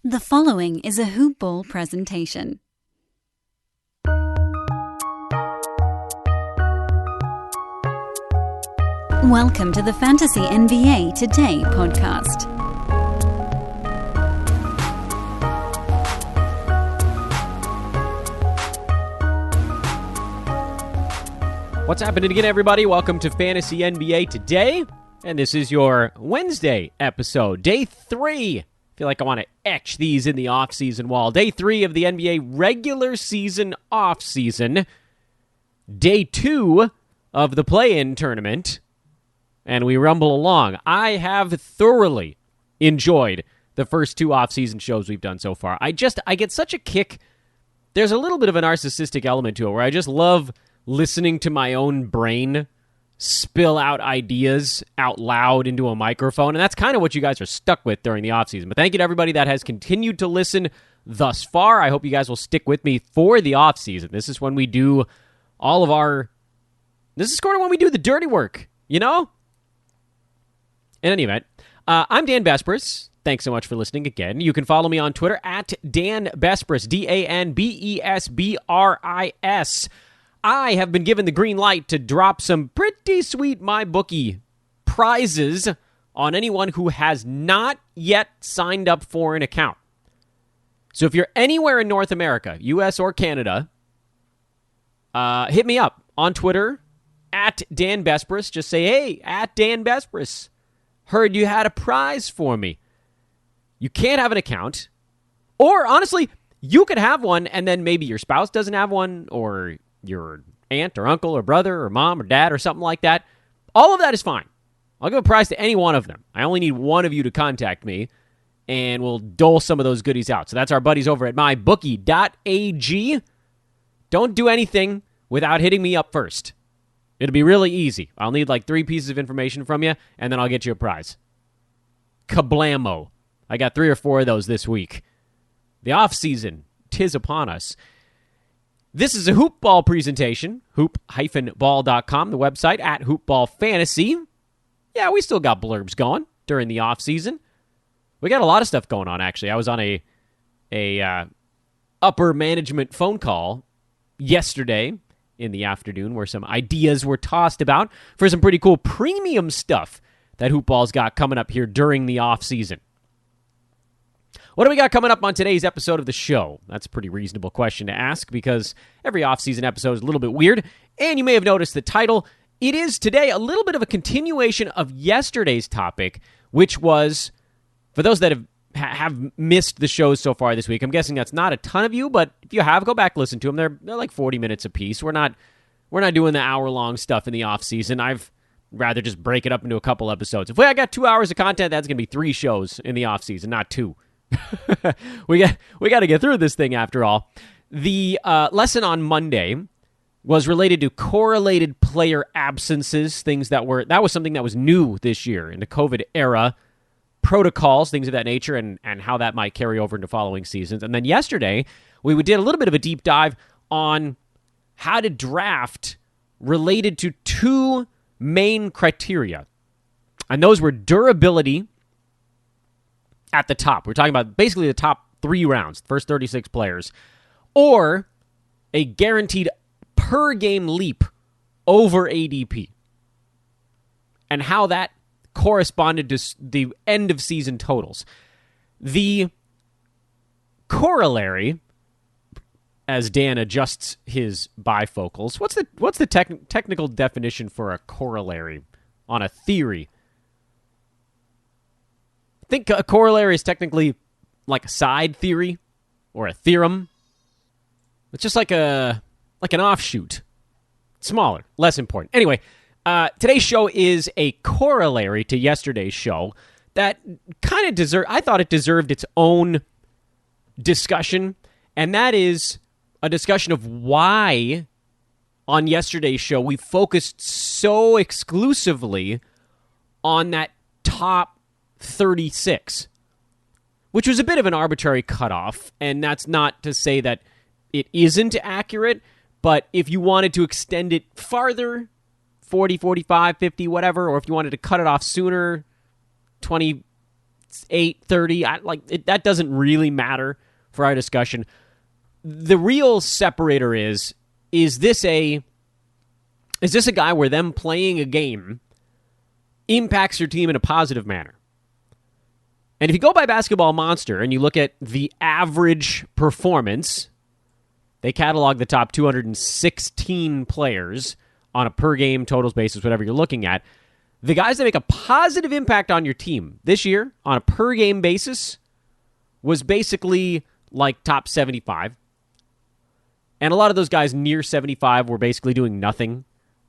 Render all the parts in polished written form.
The following is a Hoop Ball presentation. Welcome to the Fantasy NBA Today podcast. What's happening again, everybody? Welcome to Fantasy NBA Today, and this is your Wednesday episode, Day 3. I feel like I want to etch these in the offseason wall. Day 3 of the NBA regular season offseason. Day 2 of the play-in tournament, and we rumble along. I have thoroughly enjoyed the first 2 offseason shows we've done so far. I get such a kick. There's a little bit of a narcissistic element to it where I just love listening to my own brain spill out ideas out loud into a microphone, and that's kind of what you guys are stuck with during the offseason. But thank you to everybody that has continued to listen thus far. I hope you guys will stick with me for the offseason. This is when we do all of our... This is sort of when we do the dirty work, you know? In any event, I'm Dan Bespris. Thanks so much for listening again. You can follow me on Twitter at Dan Bespris, DanBesbris. I have been given the green light to drop some pretty sweet MyBookie prizes on anyone who has not yet signed up for an account. So if you're anywhere in North America, US or Canada, hit me up on Twitter at Dan Bespris. Just say, hey, at Dan Bespris, heard you had a prize for me. You can't have an account. Or, honestly, you could have one, and then maybe your spouse doesn't have one, or your aunt or uncle or brother or mom or dad or something like that. All of that is fine. I'll give a prize to any one of them. I only need one of you to contact me, and we'll dole some of those goodies out. So that's our buddies over at mybookie.ag. Don't do anything without hitting me up first. It'll be really easy. I'll need like 3 pieces of information from you, and then I'll get you a prize. Kablamo. I got 3 or 4 of those this week. The off-season, 'tis upon us. This is a Hoop Ball presentation, hoop-ball.com, the website, at hoopballfantasy. Yeah, we still got blurbs going during the offseason. We got a lot of stuff going on, actually. I was on a upper management phone call yesterday in the afternoon where some ideas were tossed about for some pretty cool premium stuff that Hoop Ball's got coming up here during the offseason. What do we got coming up on today's episode of the show? That's a pretty reasonable question to ask because every off-season episode is a little bit weird, and you may have noticed the title. It is today a little bit of a continuation of yesterday's topic, which was, for those that have missed the shows so far this week, I'm guessing that's not a ton of you, but if you have, go back and listen to them. They're like 40 minutes apiece. We're not doing the hour-long stuff in the off-season. I've rather just break it up into a couple episodes. If I got 2 hours of content, that's going to be 3 shows in the off-season, not 2. we got to get through this thing after all. The lesson on Monday was related to correlated player absences, that was something that was new this year in the COVID era, protocols, things of that nature, and how that might carry over into following seasons. And then yesterday, we did a little bit of a deep dive on how to draft related to 2 main criteria. And those were durability at the top. We're talking about basically the top 3 rounds, first 36 players, or a guaranteed per-game leap over ADP, and how that corresponded to the end-of-season totals. The corollary, as Dan adjusts his bifocals, what's the technical definition for a corollary on a theory? I think a corollary is technically like a side theory or a theorem. It's just like an offshoot. Smaller, less important. Anyway, today's show is a corollary to yesterday's show that kind of I thought it deserved its own discussion, and that is a discussion of why on yesterday's show we focused so exclusively on that top 36, which was a bit of an arbitrary cutoff, and that's not to say that it isn't accurate, but if you wanted to extend it farther, 40, 45, 50, whatever, or if you wanted to cut it off sooner, 20, 28, 30. That doesn't really matter for our discussion. The real separator is this a guy where them playing a game impacts your team in a positive manner? And if you go by Basketball Monster and you look at the average performance, they catalog the top 216 players on a per-game totals basis, whatever you're looking at. The guys that make a positive impact on your team this year on a per-game basis was basically like top 75. And a lot of those guys near 75 were basically doing nothing.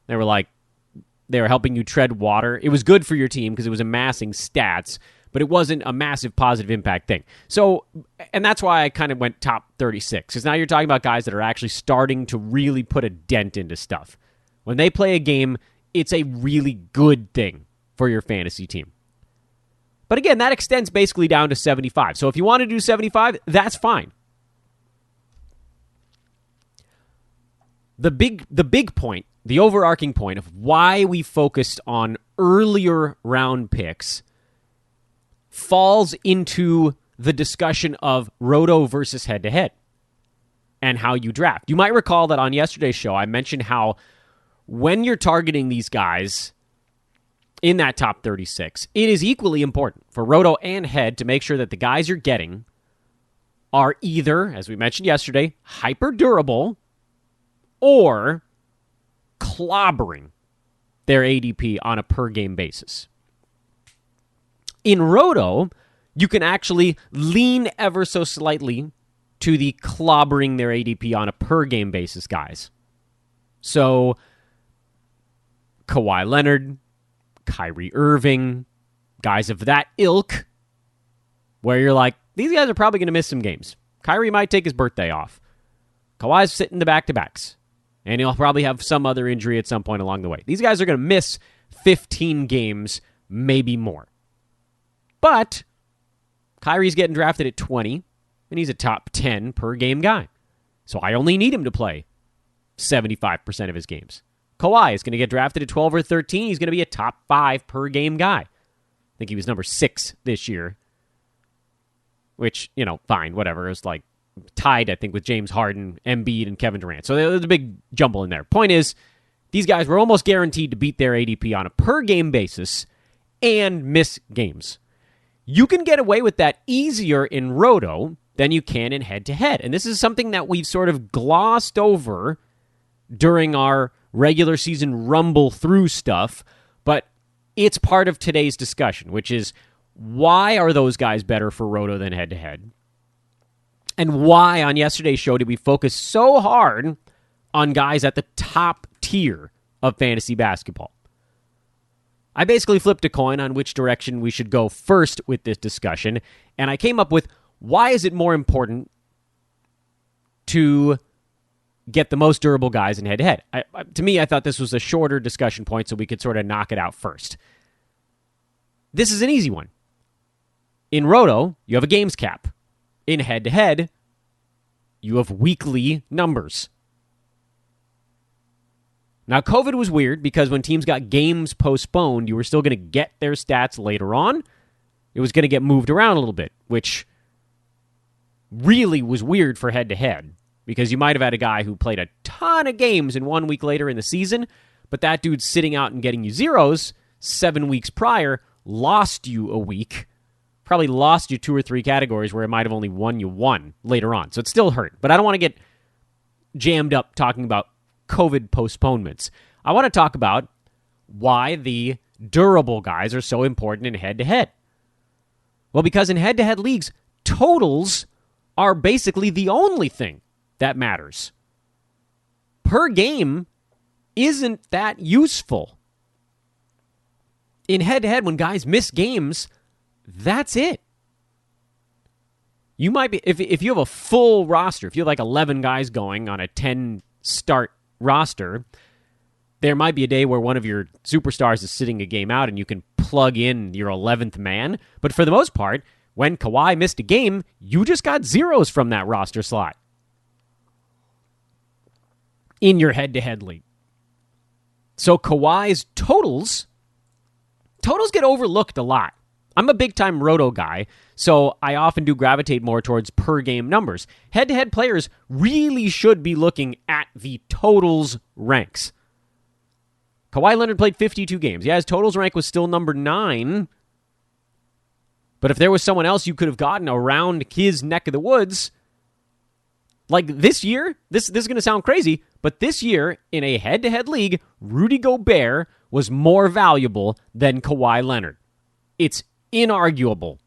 They were helping you tread water. It was good for your team because it was amassing stats, but it wasn't a massive positive impact thing. So, and that's why I kind of went top 36, because now you're talking about guys that are actually starting to really put a dent into stuff. When they play a game, it's a really good thing for your fantasy team. But again, that extends basically down to 75. So if you want to do 75, that's fine. The big point, the overarching point of why we focused on earlier round picks falls into the discussion of roto versus head-to-head and how you draft. You might recall that on yesterday's show, I mentioned how when you're targeting these guys in that top 36, it is equally important for roto and head to make sure that the guys you're getting are either, as we mentioned yesterday, hyper durable or clobbering their ADP on a per-game basis. In roto, you can actually lean ever so slightly to the clobbering their ADP on a per-game basis guys. So, Kawhi Leonard, Kyrie Irving, guys of that ilk, where you're like, these guys are probably going to miss some games. Kyrie might take his birthday off. Kawhi's sitting the back-to-backs, and he'll probably have some other injury at some point along the way. These guys are going to miss 15 games, maybe more. But Kyrie's getting drafted at 20, and he's a top 10 per game guy. So I only need him to play 75% of his games. Kawhi is going to get drafted at 12 or 13. He's going to be a top 5 per game guy. I think he was number 6 this year. Which, fine, whatever. It was like tied, I think, with James Harden, Embiid, and Kevin Durant. So there was a big jumble in there. Point is, these guys were almost guaranteed to beat their ADP on a per game basis and miss games. You can get away with that easier in roto than you can in head-to-head. And this is something that we've sort of glossed over during our regular season rumble through stuff, but it's part of today's discussion, which is why are those guys better for roto than head-to-head? And why on yesterday's show did we focus so hard on guys at the top tier of fantasy basketball? I basically flipped a coin on which direction we should go first with this discussion, and I came up with why is it more important to get the most durable guys in head-to-head. To me, I thought this was a shorter discussion point so we could sort of knock it out first. This is an easy one. In roto, you have a games cap. In head-to-head, you have weekly numbers. Now, COVID was weird because when teams got games postponed, you were still going to get their stats later on. It was going to get moved around a little bit, which really was weird for head-to-head because you might have had a guy who played a ton of games in 1 week later in the season, but that dude's sitting out and getting you zeros 7 weeks prior, lost you a week, probably lost you 2 or 3 categories where it might have only won you 1 later on. So it still hurt. But I don't want to get jammed up talking about COVID postponements. I want to talk about why the durable guys are so important in head-to-head. Well, because in head-to-head leagues, totals are basically the only thing that matters. Per game isn't that useful. In head-to-head, when guys miss games, that's it. You might be, if you have a full roster, if you have like 11 guys going on a 10-start roster, there might be a day where one of your superstars is sitting a game out and you can plug in your 11th man. But for the most part, when Kawhi missed a game, you just got zeros from that roster slot in your head-to-head league. So Kawhi's totals get overlooked a lot. I'm a big-time roto guy, so I often do gravitate more towards per-game numbers. Head-to-head players really should be looking at the totals ranks. Kawhi Leonard played 52 games. Yeah, his totals rank was still number 9. But if there was someone else you could have gotten around his neck of the woods, like this year, this is going to sound crazy, but this year in a head-to-head league, Rudy Gobert was more valuable than Kawhi Leonard. It's inarguable.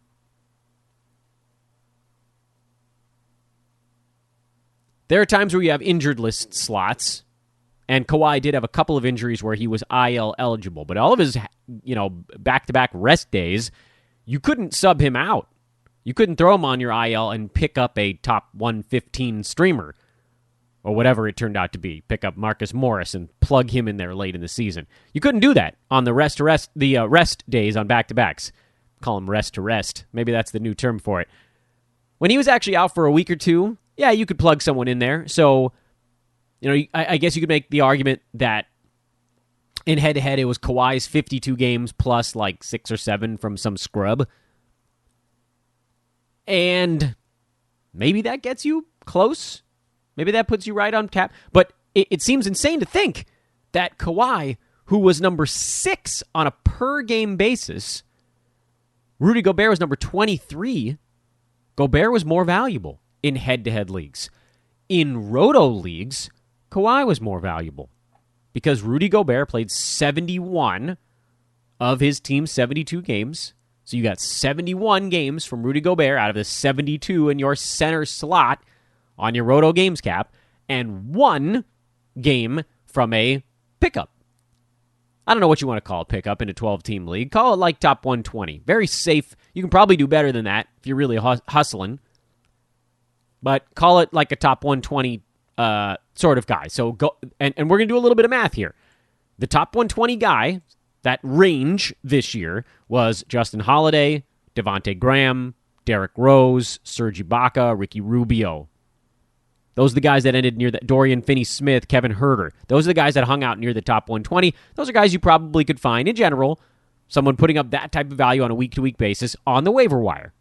There are times where you have injured list slots, and Kawhi did have a couple of injuries where he was IL eligible, but all of his, back-to-back rest days, you couldn't sub him out. You couldn't throw him on your IL and pick up a top 115 streamer or whatever it turned out to be. Pick up Marcus Morris and plug him in there late in the season. You couldn't do that on the rest days on back-to-backs. Call them rest to rest. Maybe that's the new term for it. When he was actually out for a week or two, yeah, you could plug someone in there. So, I guess you could make the argument that in head-to-head, it was Kawhi's 52 games plus like 6 or 7 from some scrub. And maybe that gets you close. Maybe that puts you right on cap. But it seems insane to think that Kawhi, who was number 6 on a per-game basis, Rudy Gobert was number 23. Gobert was more valuable in head-to-head leagues. In roto leagues, Kawhi was more valuable because Rudy Gobert played 71 of his team's 72 games. So you got 71 games from Rudy Gobert out of the 72 in your center slot on your roto games cap, and 1 game from a pickup. I don't know what you want to call a pickup in a 12-team league. Call it like top 120. Very safe. You can probably do better than that if you're really hustling. But call it like a top 120 sort of guy. So go, and we're going to do a little bit of math here. The top 120 guy, that range this year, was Justin Holiday, Devontae Graham, Derrick Rose, Serge Ibaka, Ricky Rubio. Those are the guys that ended near that. Dorian Finney-Smith, Kevin Herter. Those are the guys that hung out near the top 120. Those are guys you probably could find, in general, someone putting up that type of value on a week-to-week basis on the waiver wire.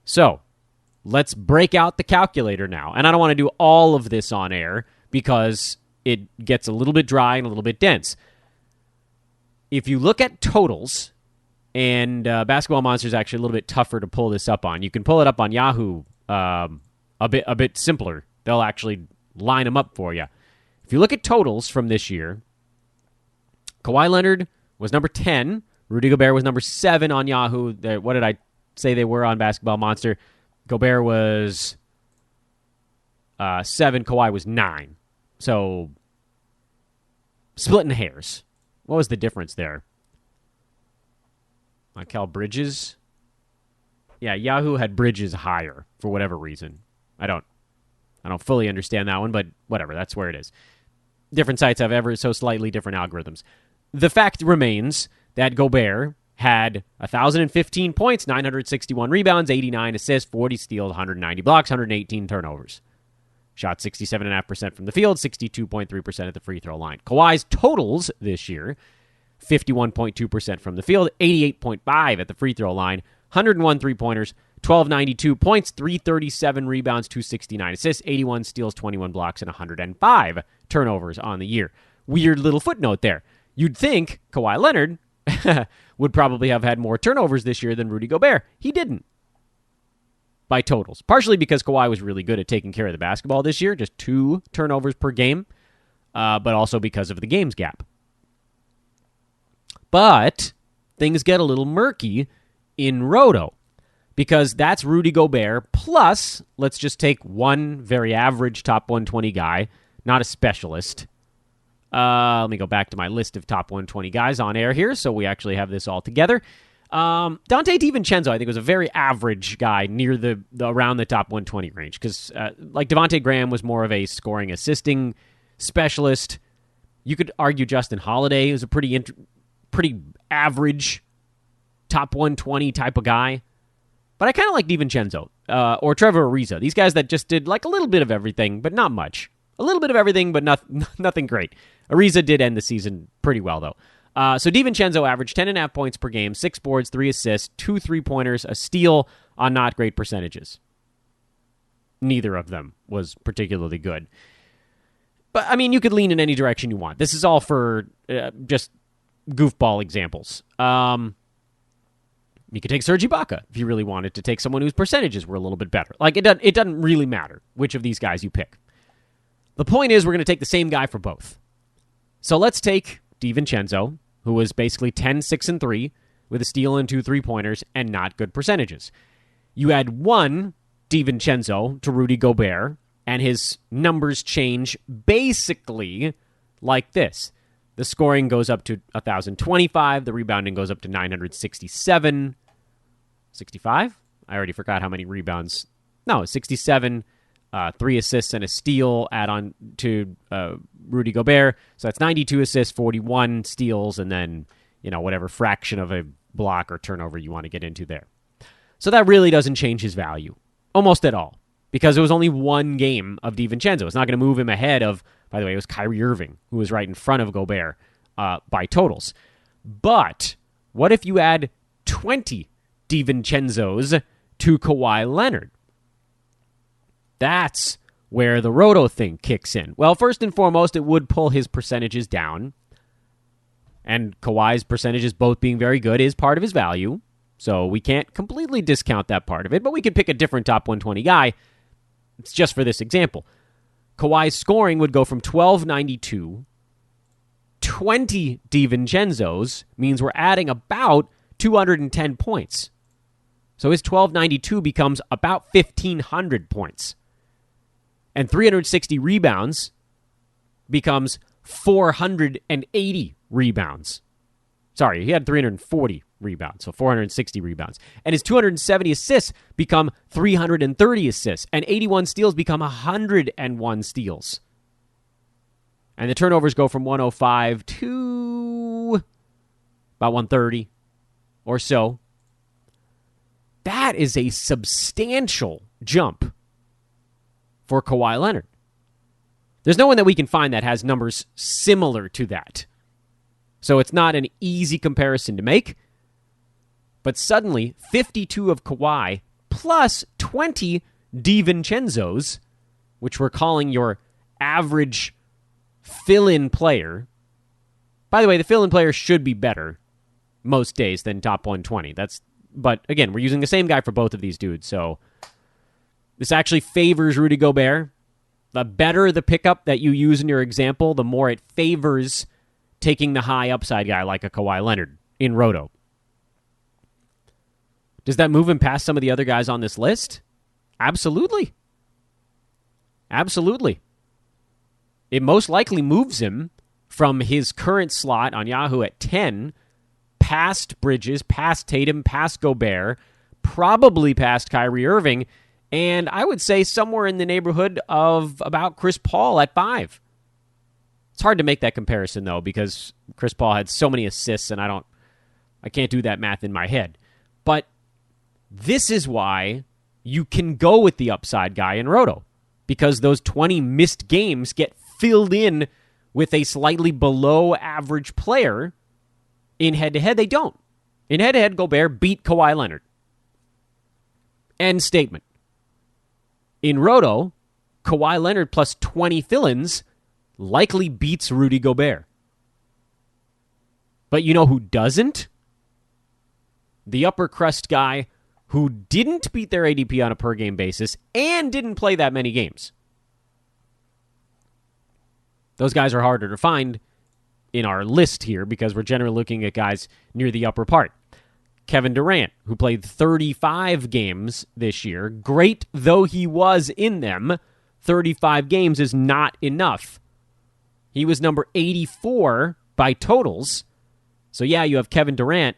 So, let's break out the calculator now. And I don't want to do all of this on air because it gets a little bit dry and a little bit dense. If you look at totals, and Basketball Monster is actually a little bit tougher to pull this up on. You can pull it up on Yahoo a bit simpler. They'll actually line them up for you. If you look at totals from this year, Kawhi Leonard was number 10. Rudy Gobert was number 7 on Yahoo. What did I say they were on Basketball Monster? Gobert was 7. Kawhi was 9. So, splitting hairs. What was the difference there? Mikal Bridges? Yeah, Yahoo had Bridges higher for whatever reason. I don't fully understand that one, but whatever, that's where it is. Different sites have ever so slightly different algorithms. The fact remains that Gobert had 1,015 points, 961 rebounds, 89 assists, 40 steals, 190 blocks, 118 turnovers. Shot 67.5% from the field, 62.3% at the free throw line. Kawhi's totals this year, 51.2% from the field, 88.5% at the free throw line, 101 three-pointers, 1,292 points, 337 rebounds, 269 assists, 81 steals, 21 blocks, and 105 turnovers on the year. Weird little footnote there. You'd think Kawhi Leonard would probably have had more turnovers this year than Rudy Gobert. He didn't. By totals. Partially because Kawhi was really good at taking care of the basketball this year, just 2 turnovers per game, but also because of the games gap. But things get a little murky in Roto, because that's Rudy Gobert plus, let's just take one very average top 120 guy, not a specialist. Let me go back to my list of top 120 guys on air here, so we actually have this all together. Dante Divincenzo, I think, was a very average guy near the around the top 120 range, because like Devontae Graham was more of a scoring assisting specialist. You could argue Justin Holiday is a pretty average top 120 type of guy. But I kind of like DiVincenzo or Trevor Ariza. These guys that just did like a little bit of everything, but not much. A little bit of everything, but nothing great. Ariza did end the season pretty well, though. So Divincenzo averaged 10.5 points per game, 6 boards, 3 assists, 2 3-pointers, a steal on not great percentages. Neither of them was particularly good. But, I mean, you could lean in any direction you want. This is all for just goofball examples. You could take Serge Ibaka if you really wanted to take someone whose percentages were a little bit better. Like, it doesn't really matter which of these guys you pick. The point is we're going to take the same guy for both. So let's take Divincenzo, who was basically 10, 6, and 3, with a steal and 2 3-pointers and not good percentages. You add one Divincenzo to Rudy Gobert, and his numbers change basically like this. The scoring goes up to 1,025. The rebounding goes up to 967. 65? I already forgot how many rebounds. No, 67. 3 assists and a steal add on to Rudy Gobert. So that's 92 assists, 41 steals, and then, whatever fraction of a block or turnover you want to get into there. So that really doesn't change his value almost at all, because it was only one game of Divincenzo. It's not going to move him ahead of, by the way, it was Kyrie Irving, who was right in front of Gobert by totals. But what if you add 20 Divincenzos to Kawhi Leonard? That's where the roto thing kicks in. Well, first and foremost, it would pull his percentages down. And Kawhi's percentages both being very good is part of his value. So we can't completely discount that part of it, but we could pick a different top 120 guy. It's just for this example. Kawhi's scoring would go from 1292. 20 Divincenzos means we're adding about 210 points. So his 1292 becomes about 1,500 points. And 360 rebounds becomes 480 rebounds. Sorry, he had 340 rebounds, so 460 rebounds. And his 270 assists become 330 assists, and 81 steals become 101 steals. And the turnovers go from 105 to about 130 or so. That is a substantial jump for Kawhi Leonard. There's no one that we can find that has numbers similar to that. So it's not an easy comparison to make. But suddenly, 52 of Kawhi plus 20 Divincenzos, which we're calling your average fill-in player. By the way, the fill-in player should be better most days than top 120. But again, we're using the same guy for both of these dudes, so this actually favors Rudy Gobert. The better the pickup that you use in your example, the more it favors taking the high upside guy like a Kawhi Leonard in Roto. Does that move him past some of the other guys on this list? Absolutely. Absolutely. It most likely moves him from his current slot on Yahoo at 10, past Bridges, past Tatum, past Gobert, probably past Kyrie Irving, and I would say somewhere in the neighborhood of about Chris Paul at 5. It's hard to make that comparison, though, because Chris Paul had so many assists, and I can't do that math in my head. But this is why you can go with the upside guy in Roto, because those 20 missed games get filled in with a slightly below average player. In head-to-head, they don't. In head-to-head, Gobert beat Kawhi Leonard. End statement. In Roto, Kawhi Leonard plus 20 fill-ins likely beats Rudy Gobert. But you know who doesn't? The upper crust guy who didn't beat their ADP on a per-game basis and didn't play that many games. Those guys are harder to find in our list here because we're generally looking at guys near the upper part. Kevin Durant, who played 35 games this year, great though he was in them, 35 games is not enough. He was number 84 by totals. So yeah, you have Kevin Durant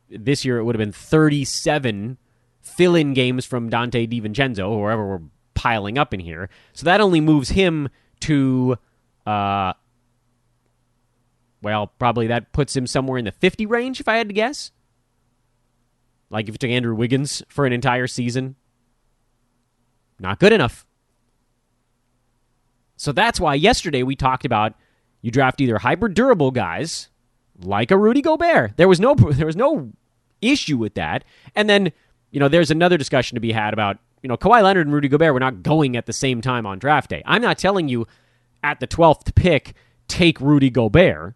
this year it would have been 37 fill-in games from Dante Divincenzo, or whoever we're piling up in here. So that only moves him to, probably that puts him somewhere in the 50 range, if I had to guess. Like if you took Andrew Wiggins for an entire season. Not good enough. So that's why yesterday we talked about You draft either hyper durable guys like a Rudy Gobert. There was no issue with that. And then, there's another discussion to be had about, Kawhi Leonard and Rudy Gobert were not going at the same time on draft day. I'm not telling you at the 12th pick, take Rudy Gobert.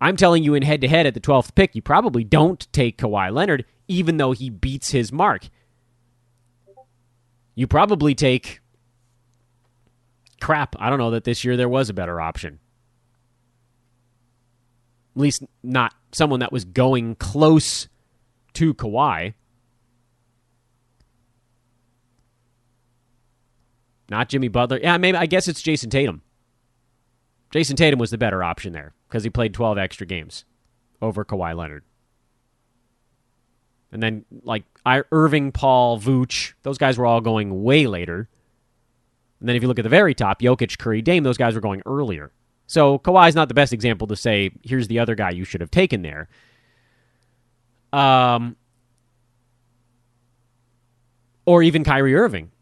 I'm telling you in head-to-head at the 12th pick, you probably don't take Kawhi Leonard, even though he beats his mark. You probably take... Crap, I don't know that this year there was a better option. At least not someone that was going close to Kawhi. Not Jimmy Butler. Yeah, maybe. I guess it's Jason Tatum. Jason Tatum was the better option there because he played 12 extra games over Kawhi Leonard. And then, Irving, Paul, Vooch, those guys were all going way later. And then if you look at the very top, Jokic, Curry, Dame, those guys were going earlier. So Kawhi's not the best example to say, here's the other guy you should have taken there. Or even Kyrie Irving.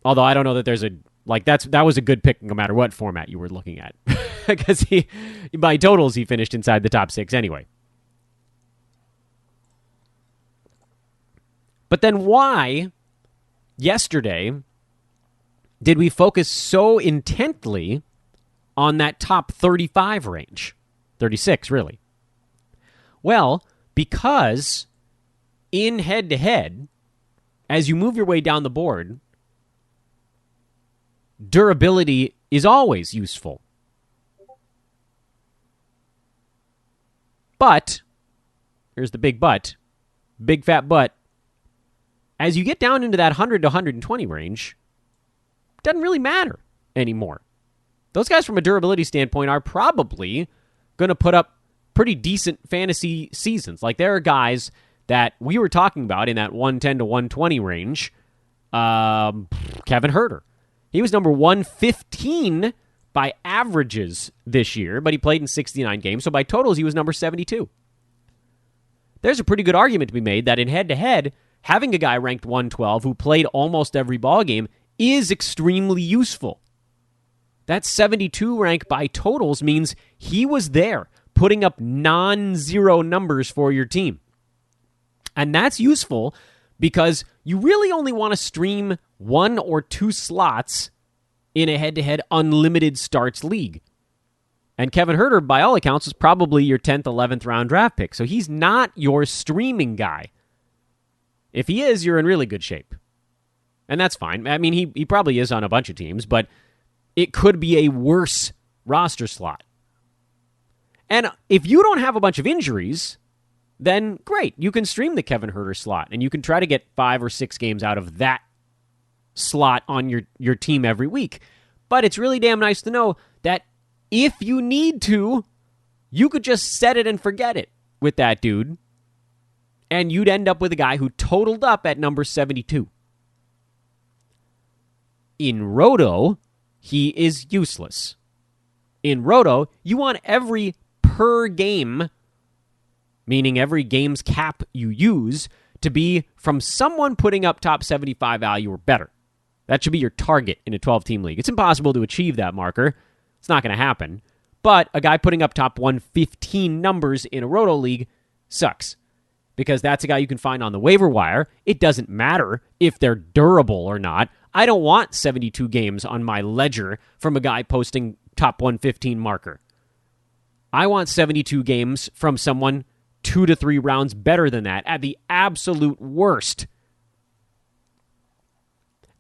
Although I don't know that there's that was a good pick no matter what format you were looking at. Because by totals, he finished inside the top 6 anyway. But then why, yesterday, did we focus so intently on that top 35 range? 36, really. Well, because in head-to-head, as you move your way down the board, durability is always useful. But, here's the big but, big fat but, as you get down into that 100 to 120 range, it doesn't really matter anymore. Those guys from a durability standpoint are probably going to put up pretty decent fantasy seasons. There are guys that we were talking about in that 110 to 120 range. Kevin Herter. He was number 115 by averages this year, but he played in 69 games, so by totals he was number 72. There's a pretty good argument to be made that in head-to-head, having a guy ranked 112 who played almost every ballgame is extremely useful. That 72 rank by totals means he was there, putting up non-zero numbers for your team. And that's useful because you really only want to stream 1 or 2 slots in a head-to-head unlimited starts league. And Kevin Herter, by all accounts, is probably your 10th, 11th round draft pick. So he's not your streaming guy. If he is, you're in really good shape. And that's fine. I mean, he probably is on a bunch of teams, but it could be a worse roster slot. And if you don't have a bunch of injuries, then great. You can stream the Kevin Herter slot, and you can try to get 5 or 6 games out of that slot on your team every week. But it's really damn nice to know that if you need to, you could just set it and forget it with that dude, and you'd end up with a guy who totaled up at number 72. In Roto, he is useless. In Roto, you want every per game, meaning every game's cap you use, to be from someone putting up top 75 value or better. That should be your target in a 12-team league. It's impossible to achieve that marker. It's not going to happen. But a guy putting up top 115 numbers in a Roto league sucks. Because that's a guy you can find on the waiver wire. It doesn't matter if they're durable or not. I don't want 72 games on my ledger from a guy posting top 115 marker. I want 72 games from someone 2 to 3 rounds better than that at the absolute worst.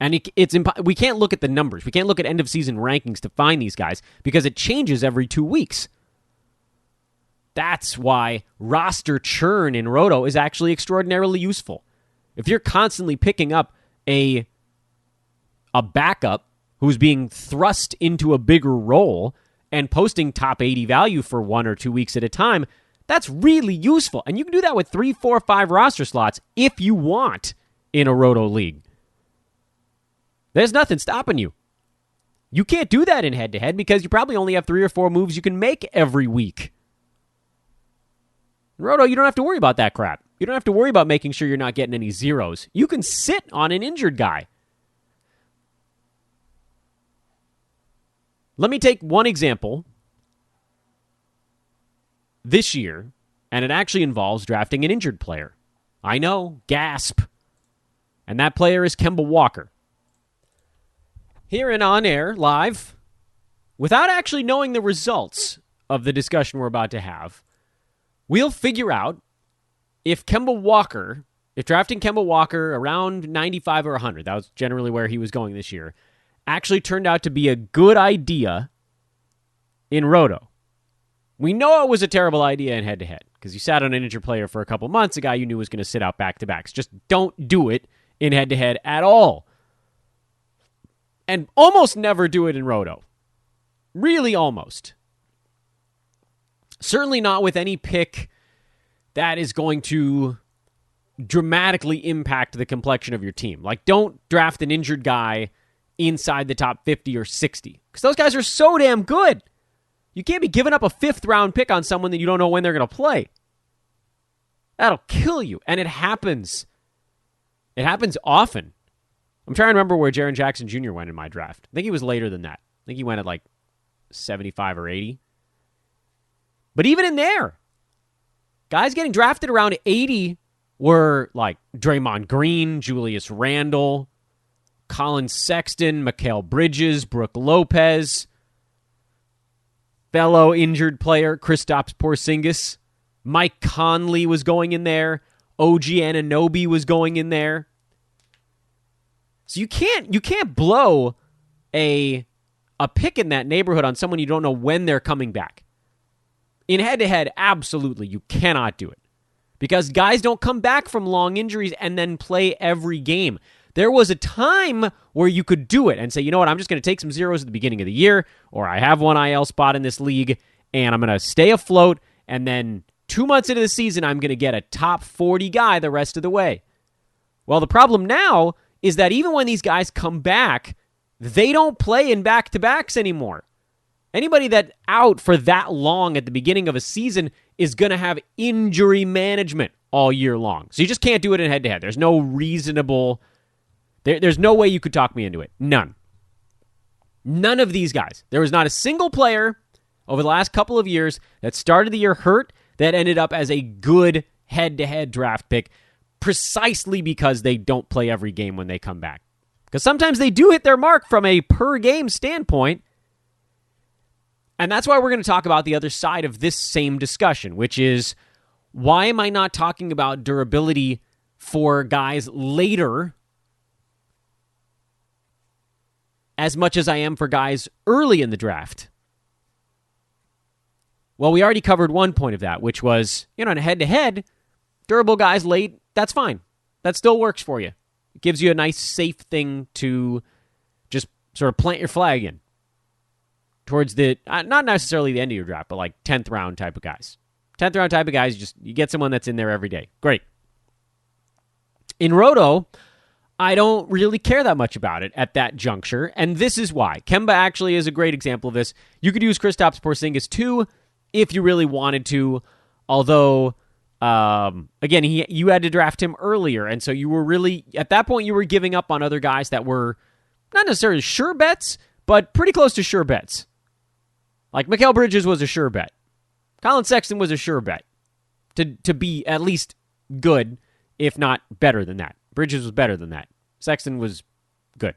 And we can't look at the numbers. We can't look at end-of-season rankings to find these guys because it changes every 2 weeks. That's why roster churn in Roto is actually extraordinarily useful. If you're constantly picking up a backup who's being thrust into a bigger role and posting top 80 value for 1 or 2 weeks at a time, that's really useful. And you can do that with 3, 4, 5 roster slots if you want in a Roto league. There's nothing stopping you. You can't do that in head-to-head because you probably only have 3 or 4 moves you can make every week. In Roto, you don't have to worry about that crap. You don't have to worry about making sure you're not getting any zeros. You can sit on an injured guy. Let me take one example this year, and it actually involves drafting an injured player. I know, gasp. And that player is Kimball Walker. Here and on air, live, without actually knowing the results of the discussion we're about to have, we'll figure out if drafting Kimball Walker around 95 or 100, that was generally where he was going this year, actually turned out to be a good idea in Roto. We know it was a terrible idea in head-to-head because you sat on an injured player for a couple months, a guy you knew was going to sit out back-to-backs. Just don't do it in head-to-head at all. And almost never do it in Roto. Really almost. Certainly not with any pick that is going to dramatically impact the complexion of your team. Like, don't draft an injured guy inside the top 50 or 60 because those guys are so damn good. You can't be giving up a 5th-round pick on someone that you don't know when they're going to play. That'll kill you, and it happens. It happens often. I'm trying to remember where Jaren Jackson Jr. went in my draft. I think he was later than that. I think he went at like 75 or 80. But even in there, guys getting drafted around 80 were like Draymond Green, Julius Randle, Colin Sexton, Mikal Bridges, Brooke Lopez, fellow injured player Kristaps Porzingis, Mike Conley was going in there, OG Anunoby was going in there. So you can't blow a pick in that neighborhood on someone you don't know when they're coming back. In head-to-head, absolutely, you cannot do it. Because guys don't come back from long injuries and then play every game. There was a time where you could do it and say, you know what, I'm just going to take some zeros at the beginning of the year, or I have one IL spot in this league, and I'm going to stay afloat, and then 2 months into the season, I'm going to get a top 40 guy the rest of the way. Well, the problem now is that even when these guys come back, they don't play in back-to-backs anymore. Anybody that's out for that long at the beginning of a season is going to have injury management all year long. So you just can't do it in head-to-head. There's no reasonable... There's no way you could talk me into it. None. None of these guys. There was not a single player over the last couple of years that started the year hurt that ended up as a good head-to-head draft pick precisely because they don't play every game when they come back. Because sometimes they do hit their mark from a per-game standpoint. And that's why we're going to talk about the other side of this same discussion, which is, why am I not talking about durability for guys later as much as I am for guys early in the draft? Well, we already covered one point of that, which was, in a head-to-head, durable guys late, that's fine. That still works for you. It gives you a nice, safe thing to just sort of plant your flag in towards the, not necessarily the end of your draft, but like 10th round type of guys. 10th round type of guys, you get someone that's in there every day. Great. In Roto, I don't really care that much about it at that juncture, and this is why. Kemba actually is a great example of this. You could use Kristaps Porzingis too if you really wanted to, although, again, you had to draft him earlier, and so you were really, at that point, you were giving up on other guys that were not necessarily sure bets, but pretty close to sure bets. Like Mikal Bridges was a sure bet. Colin Sexton was a sure bet to be at least good, if not better than that. Bridges was better than that. Sexton was good.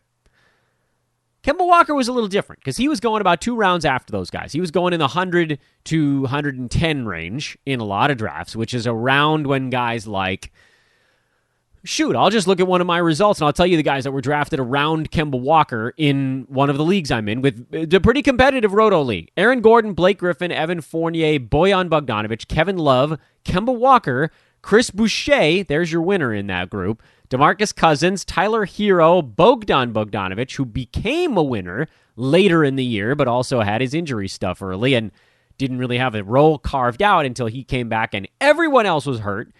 Kimball Walker was a little different because he was going about 2 rounds after those guys. He was going in the 100 to 110 range in a lot of drafts, which is around when guys like... Shoot, I'll just look at one of my results and I'll tell you the guys that were drafted around Kimball Walker in one of the leagues I'm in with the pretty competitive Roto League. Aaron Gordon, Blake Griffin, Evan Fournier, Bojan Bogdanovich, Kevin Love, Kimball Walker, Chris Boucher, there's your winner in that group, DeMarcus Cousins, Tyler Hero, Bogdan Bogdanovich, who became a winner later in the year, but also had his injury stuff early and didn't really have a role carved out until he came back and everyone else was hurt.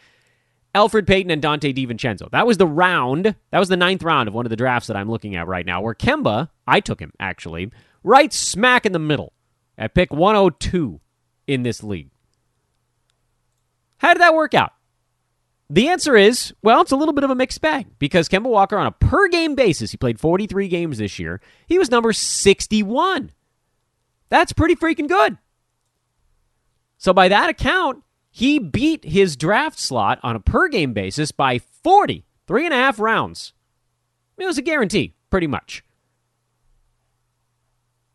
Elfrid Payton and Dante DiVincenzo. That was the round. That was the 9th round of one of the drafts that I'm looking at right now, where Kemba, I took him, actually, right smack in the middle at pick 102 in this league. How did that work out? The answer is, well, it's a little bit of a mixed bag, because Kimball Walker, on a per-game basis, he played 43 games this year, he was number 61. That's pretty freaking good. So by that account, he beat his draft slot on a per-game basis by 40, 3.5 rounds. It was a guarantee, pretty much.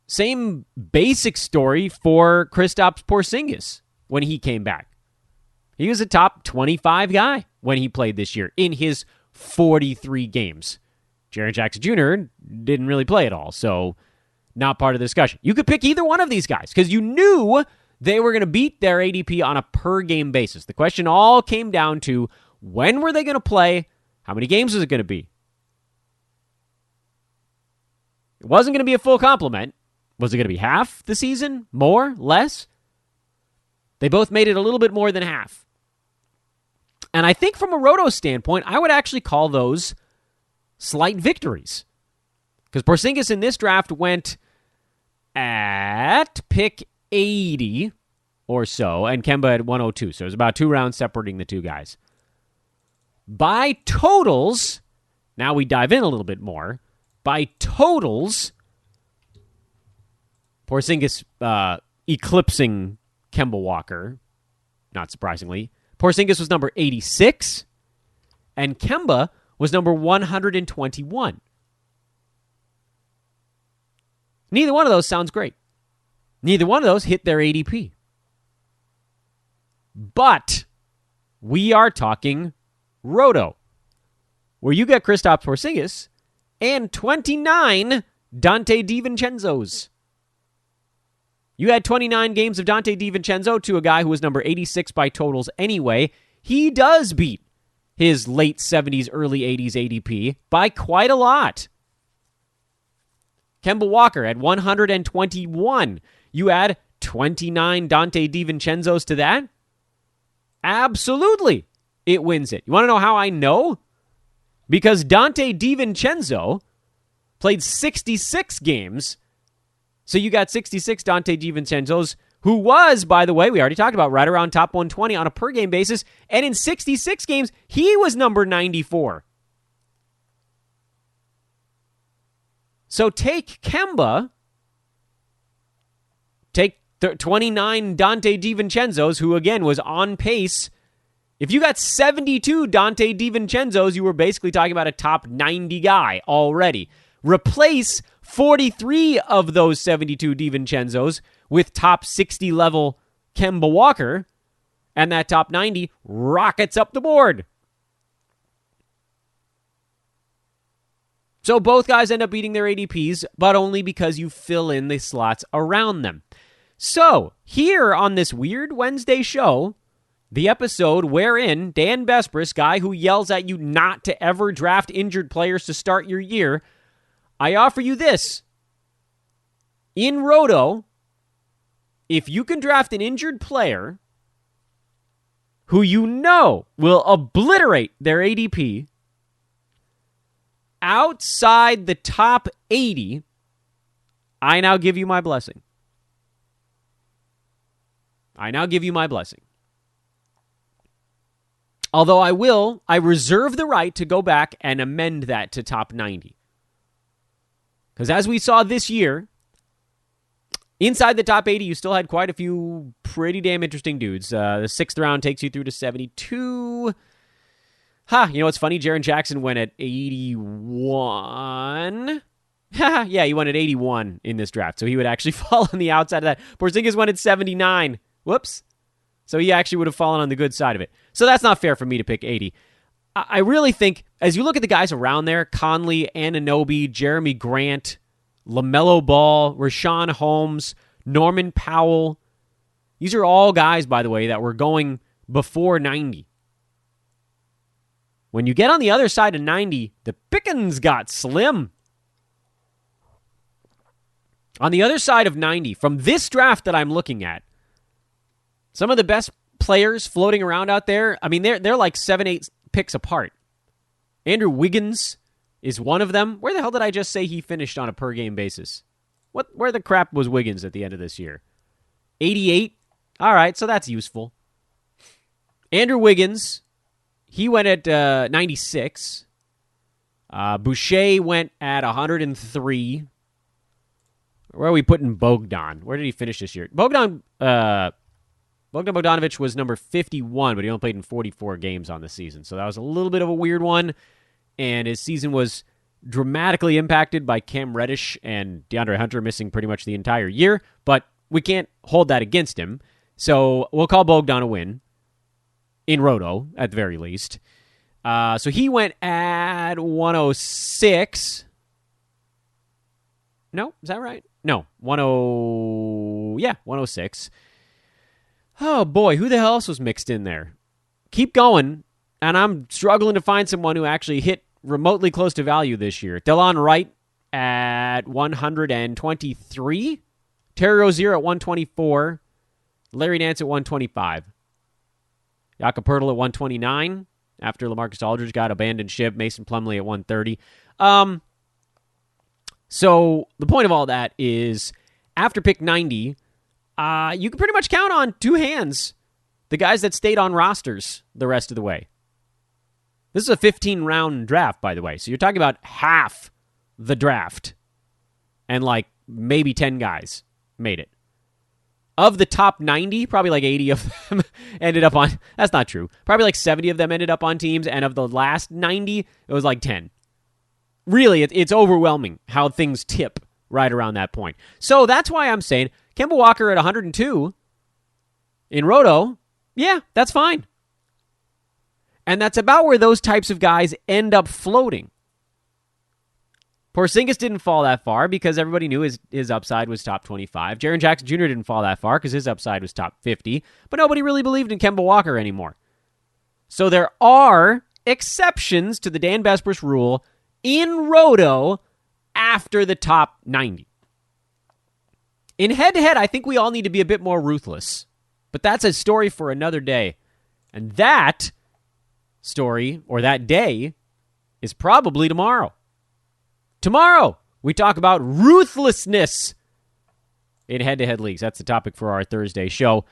Same basic story for Kristaps Porzingis when he came back. He was a top 25 guy when he played this year in his 43 games. Jaren Jackson Jr. didn't really play at all, so not part of the discussion. You could pick either one of these guys because you knew they were going to beat their ADP on a per-game basis. The question all came down to when were they going to play, how many games was it going to be? It wasn't going to be a full complement. Was it going to be half the season? More? Less? They both made it a little bit more than half. And I think from a Roto standpoint, I would actually call those slight victories. Because Porzingis in this draft went at pick 80 or so, and Kemba at 102. So it was about 2 rounds separating the two guys. By totals, now we dive in a little bit more. By totals, Porzingis eclipsing Kimball Walker, not surprisingly. Porzingis was number 86, and Kemba was number 121. Neither one of those sounds great. Neither one of those hit their ADP. But we are talking Roto, where you get Kristaps Porzingis and 29 Dante Divincenzos. You had 29 games of Dante Divincenzo to a guy who was number 86 by totals anyway. He does beat his late 70s, early 80s ADP by quite a lot. Kimball Walker at 121. You add 29 Dante Divincenzos to that? Absolutely, it wins it. You want to know how I know? Because Dante Divincenzo played 66 games. So you got 66 Dante Divincenzos, who was, by the way, we already talked about, right around top 120 on a per-game basis. And in 66 games, he was number 94. So take Kemba, take 29 Dante Divincenzos, who, again, was on pace. If you got 72 Dante Divincenzos, you were basically talking about a top 90 guy already. Replace 43 of those 72 Divincenzos with top 60 level Kimball Walker, and that top 90 rockets up the board. So both guys end up beating their ADPs, but only because you fill in the slots around them. So here on this weird Wednesday show, the episode wherein Dan Bespris, guy who yells at you not to ever draft injured players to start your year, I offer you this. In Roto, if you can draft an injured player who you know will obliterate their ADP outside the top 80, I now give you my blessing. I now give you my blessing. Although I reserve the right to go back and amend that to top 90. Because as we saw this year, inside the top 80, you still had quite a few pretty damn interesting dudes. The 6th round takes you through to 72. You know what's funny? Jaren Jackson went at 81. Yeah, he went at 81 in this draft, so he would actually fall on the outside of that. Porzingis went at 79. Whoops. So he actually would have fallen on the good side of it. So that's not fair for me to pick 80. I really think, as you look at the guys around there, Conley, Anunoby, Jeremy Grant, LaMelo Ball, Rashawn Holmes, Norman Powell, these are all guys, by the way, that were going before 90. When you get on the other side of 90, the pickings got slim. On the other side of 90, from this draft that I'm looking at, some of the best players floating around out there, I mean, they're like 7-8 picks apart. Andrew Wiggins is one of them. Where the hell did I just say he finished on a per-game basis? Where the crap was Wiggins at the end of this year? 88? All right, so that's useful. Andrew Wiggins, he went at 96. Boucher went at 103. Where are we putting Bogdan? Where did he finish this year? Logan Bogdanovich was number 51, but he only played in 44 games on the season. So that was a little bit of a weird one. And his season was dramatically impacted by Cam Reddish and DeAndre Hunter missing pretty much the entire year. But we can't hold that against him. So we'll call Bogdan a win. In Roto, at the very least. So he went at 106. No, is that right? No, 106. Oh, boy, who the hell else was mixed in there? Keep going, and I'm struggling to find someone who actually hit remotely close to value this year. Delon Wright at 123. Terry Rozier at 124. Larry Nance at 125. Jakob Poeltl at 129 after LaMarcus Aldridge got abandoned ship. Mason Plumlee at 130. So the point of all that is after pick 90, you can pretty much count on two hands the guys that stayed on rosters the rest of the way. This is a 15-round draft, by the way. So you're talking about half the draft. And like maybe 10 guys made it. Of the top 90, probably like 80 of them ended up on... That's not true. Probably like 70 of them ended up on teams, and of the last 90, it was like 10. Really, it's overwhelming how things tip right around that point. So that's why I'm saying Kimball Walker at 102 in Roto, yeah, that's fine. And that's about where those types of guys end up floating. Porzingis didn't fall that far because everybody knew his upside was top 25. Jaren Jackson Jr. didn't fall that far because his upside was top 50. But nobody really believed in Kimball Walker anymore. So there are exceptions to the Dan Besbris rule in Roto after the top 90. In head-to-head, I think we all need to be a bit more ruthless. But that's a story for another day. And that story, or that day, is probably tomorrow. Tomorrow, we talk about ruthlessness in head-to-head leagues. That's the topic for our Thursday show.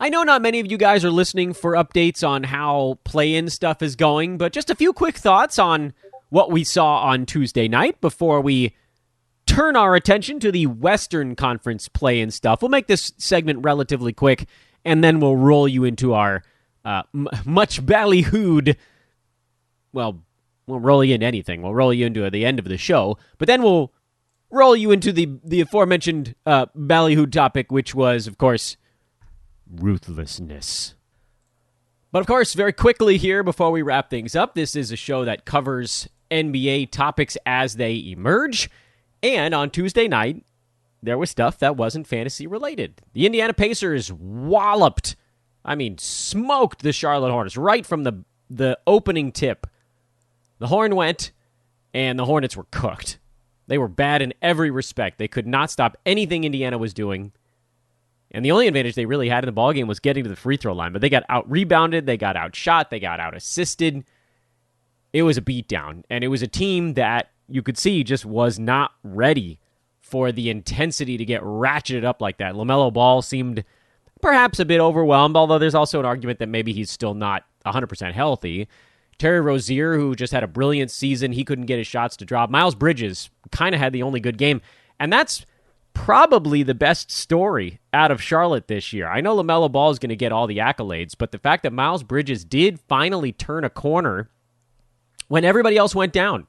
I know not many of you guys are listening for updates on how play-in stuff is going, but just a few quick thoughts on what we saw on Tuesday night before we turn our attention to the Western Conference play-in stuff. We'll make this segment relatively quick, and then we'll roll you into our much ballyhooed, well, we'll roll you into anything. We'll roll you into the end of the show, but then we'll roll you into the aforementioned ballyhoo topic, which was, of course, ruthlessness. But, of course, very quickly here before we wrap things up, this is a show that covers NBA topics as they emerge, and on Tuesday night, there was stuff that wasn't fantasy-related. The Indiana Pacers walloped, smoked the Charlotte Hornets right from the opening tip. The horn went, and the Hornets were cooked. They were bad in every respect. They could not stop anything Indiana was doing. And the only advantage they really had in the ballgame was getting to the free throw line. But they got out-rebounded, they got outshot, they got out-assisted. It was a beatdown. And it was a team that you could see just was not ready for the intensity to get ratcheted up like that. LaMelo Ball seemed perhaps a bit overwhelmed, although there's also an argument that maybe he's still not 100% healthy. Terry Rozier, who just had a brilliant season, he couldn't get his shots to drop. Miles Bridges kind of had the only good game. And that's probably the best story out of Charlotte this year. I know LaMelo Ball is going to get all the accolades, but the fact that Miles Bridges did finally turn a corner when everybody else went down,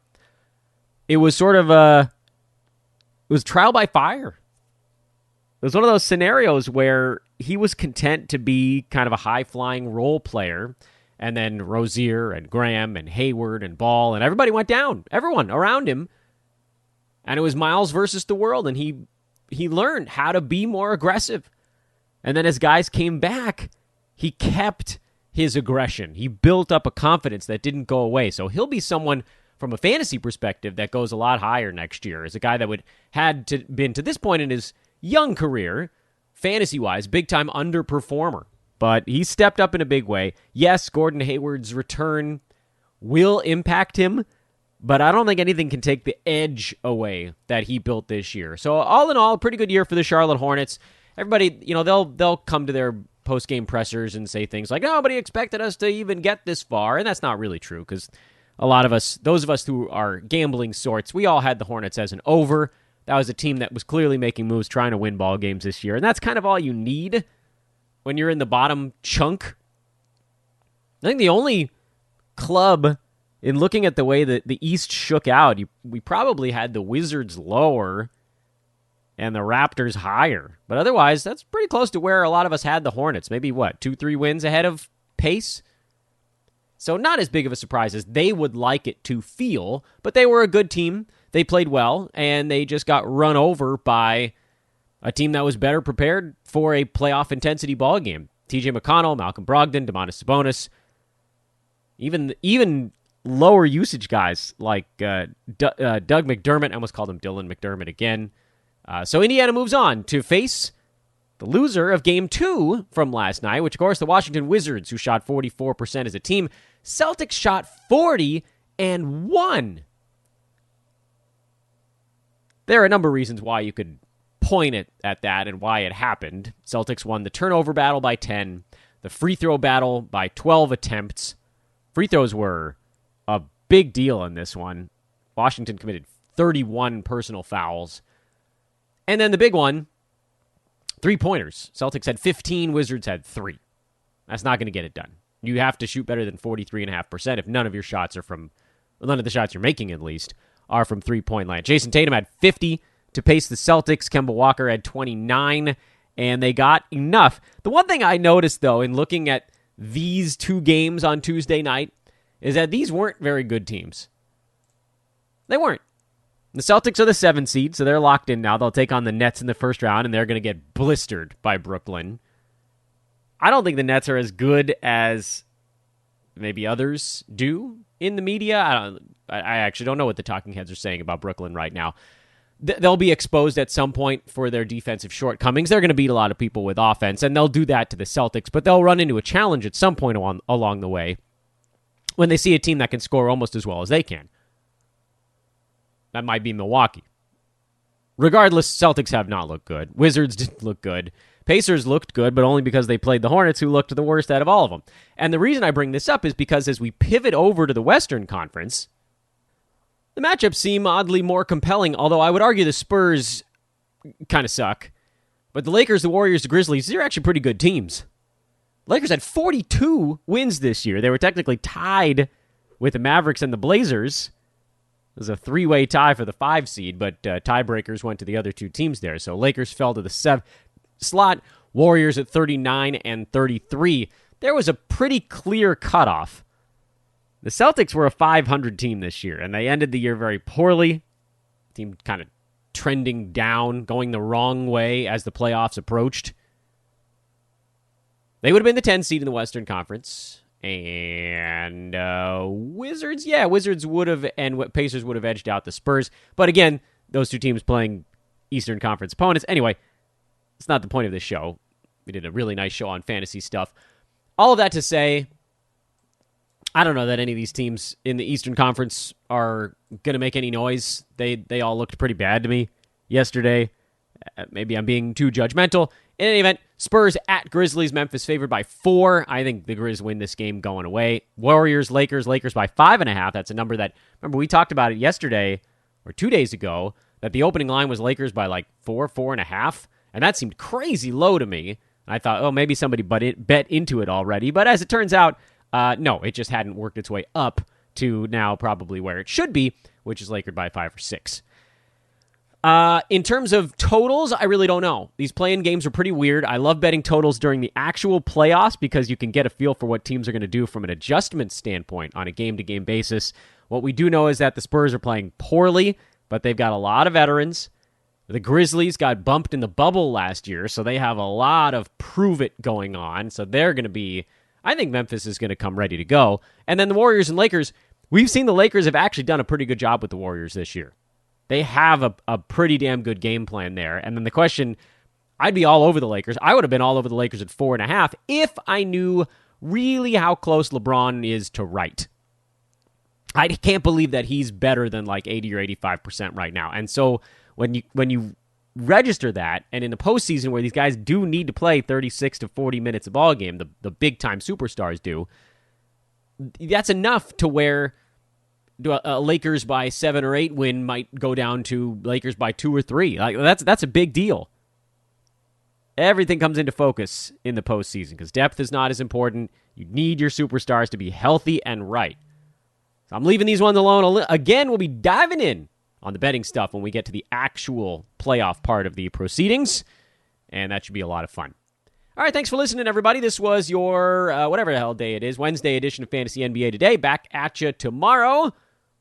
it was sort of it was trial by fire. It was one of those scenarios where he was content to be kind of a high-flying role player, and then Rozier and Graham and Hayward and Ball and everybody went down. Everyone around him. And it was Miles versus the world, and he learned how to be more aggressive. And then as guys came back, he kept his aggression. He built up a confidence that didn't go away. So he'll be someone from a fantasy perspective that goes a lot higher next year. As a guy that been to this point in his young career, fantasy-wise, big-time underperformer. But he stepped up in a big way. Yes, Gordon Hayward's return will impact him, but I don't think anything can take the edge away that he built this year. So all in all, a pretty good year for the Charlotte Hornets. Everybody, they'll come to their post-game pressers and say things like, nobody expected us to even get this far. And that's not really true because a lot of us, those of us who are gambling sorts, we all had the Hornets as an over. That was a team that was clearly making moves trying to win ball games this year. And that's kind of all you need when you're in the bottom chunk. I think the only club, in looking at the way that the East shook out, we probably had the Wizards lower and the Raptors higher. But otherwise, that's pretty close to where a lot of us had the Hornets. Maybe, 2-3 wins ahead of pace? So not as big of a surprise as they would like it to feel, but they were a good team. They played well, and they just got run over by a team that was better prepared for a playoff intensity ball game. TJ McConnell, Malcolm Brogdon, Domantas Sabonis, even lower usage guys like Doug McDermott. I almost called him Dylan McDermott again. So Indiana moves on to face the loser of Game 2 from last night, which, of course, the Washington Wizards, who shot 44% as a team. Celtics shot 40 and won. There are a number of reasons why you could point at that and why it happened. Celtics won the turnover battle by 10, the free throw battle by 12 attempts. Free throws were a big deal in this one. Washington committed 31 personal fouls. And then the big one, three-pointers. Celtics had 15, Wizards had 3. That's not going to get it done. You have to shoot better than 43.5% if none of the shots you're making at least, are from three-point land. Jason Tatum had 50 to pace the Celtics. Kimball Walker had 29, and they got enough. The one thing I noticed, though, in looking at these two games on Tuesday night, is that these weren't very good teams. They weren't. The Celtics are the 7 seed, so they're locked in now. They'll take on the Nets in the first round, and they're going to get blistered by Brooklyn. I don't think the Nets are as good as maybe others do in the media. I actually don't know what the talking heads are saying about Brooklyn right now. They'll be exposed at some point for their defensive shortcomings. They're going to beat a lot of people with offense, and they'll do that to the Celtics, but they'll run into a challenge at some point along the way when they see a team that can score almost as well as they can. That might be Milwaukee. Regardless, Celtics have not looked good. Wizards didn't look good. Pacers looked good, but only because they played the Hornets, who looked the worst out of all of them. And the reason I bring this up is because as we pivot over to the Western Conference, the matchups seem oddly more compelling, although I would argue the Spurs kind of suck. But the Lakers, the Warriors, the Grizzlies, these are actually pretty good teams. Lakers had 42 wins this year. They were technically tied with the Mavericks and the Blazers. It was a 3-way tie for the 5 seed, but tiebreakers went to the other two teams there. So Lakers fell to the 7th slot, Warriors at 39 and 33. There was a pretty clear cutoff. The Celtics were a 500 team this year, and they ended the year very poorly. Team kind of trending down, going the wrong way as the playoffs approached. They would have been the 10 seed in the Western Conference. And Wizards would have, and Pacers would have edged out the Spurs. But again, those two teams playing Eastern Conference opponents. Anyway, it's not the point of this show. We did a really nice show on fantasy stuff. All of that to say, I don't know that any of these teams in the Eastern Conference are going to make any noise. They all looked pretty bad to me yesterday. Maybe I'm being too judgmental. In any event, Spurs at Grizzlies, Memphis favored by 4. I think the Grizz win this game going away. Warriors, Lakers by 5.5. That's a number that, remember, we talked about it yesterday or 2 days ago, that the opening line was Lakers by like 4.5. And that seemed crazy low to me. I thought, oh, maybe somebody bet into it already. But as it turns out, no, it just hadn't worked its way up to now probably where it should be, which is Lakers by 5 or 6. In terms of totals, I really don't know. These play-in games are pretty weird. I love betting totals during the actual playoffs because you can get a feel for what teams are going to do from an adjustment standpoint on a game-to-game basis. What we do know is that the Spurs are playing poorly, but they've got a lot of veterans. The Grizzlies got bumped in the bubble last year, so they have a lot of prove-it going on. So they're going to be, I think Memphis is going to come ready to go. And then the Warriors and Lakers, we've seen the Lakers have actually done a pretty good job with the Warriors this year. They have a pretty damn good game plan there. And then the question, I'd be all over the Lakers. I would have been all over the Lakers at 4.5 if I knew really how close LeBron is to right. I can't believe that he's better than like 80 or 85% right now. And so when you register that, and in the postseason where these guys do need to play 36 to 40 minutes a ball game, the big-time superstars do, that's enough to where a Lakers by 7 or 8 win might go down to Lakers by 2 or 3. Like that's a big deal. Everything comes into focus in the postseason because depth is not as important. You need your superstars to be healthy and right. So I'm leaving these ones alone. Again, we'll be diving in on the betting stuff when we get to the actual playoff part of the proceedings, and that should be a lot of fun. All right, thanks for listening, everybody. This was your, whatever the hell day it is, Wednesday edition of Fantasy NBA Today. Back at you tomorrow.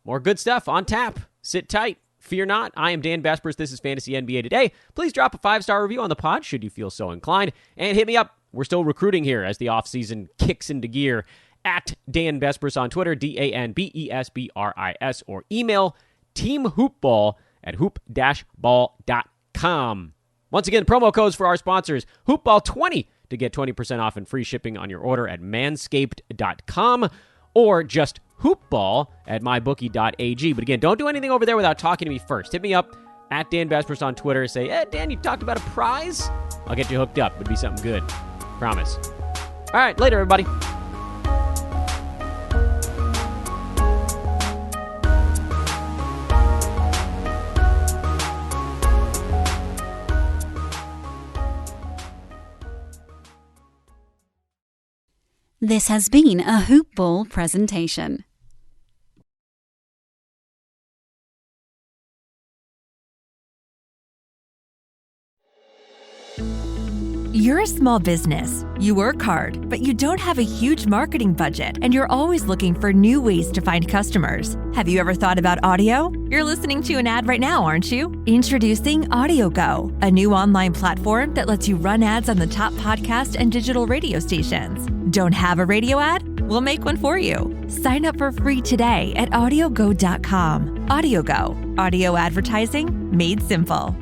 More good stuff on tap. Sit tight. Fear not. I am Dan Vespers. This is Fantasy NBA Today. Please drop a 5-star review on the pod, should you feel so inclined. And hit me up. We're still recruiting here as the offseason kicks into gear. At Dan Vespers on Twitter, DanBesbris, or email teamhoopball@hoop-ball.com. Once again, promo codes for our sponsors, hoopball20 to get 20% off and free shipping on your order at manscaped.com, or just hoopball at mybookie.ag. But again, don't do anything over there without talking to me first. Hit me up at Dan Vespers on Twitter. Say, hey, Dan, you talked about a prize? I'll get you hooked up. It'd be something good. Promise. All right, later, everybody. This has been a Hoop Ball presentation. You're a small business. You work hard, but you don't have a huge marketing budget, and you're always looking for new ways to find customers. Have you ever thought about audio? You're listening to an ad right now, aren't you? Introducing AudioGo, a new online platform that lets you run ads on the top podcast and digital radio stations. Don't have a radio ad? We'll make one for you. Sign up for free today at audiogo.com. AudioGo, audio advertising made simple.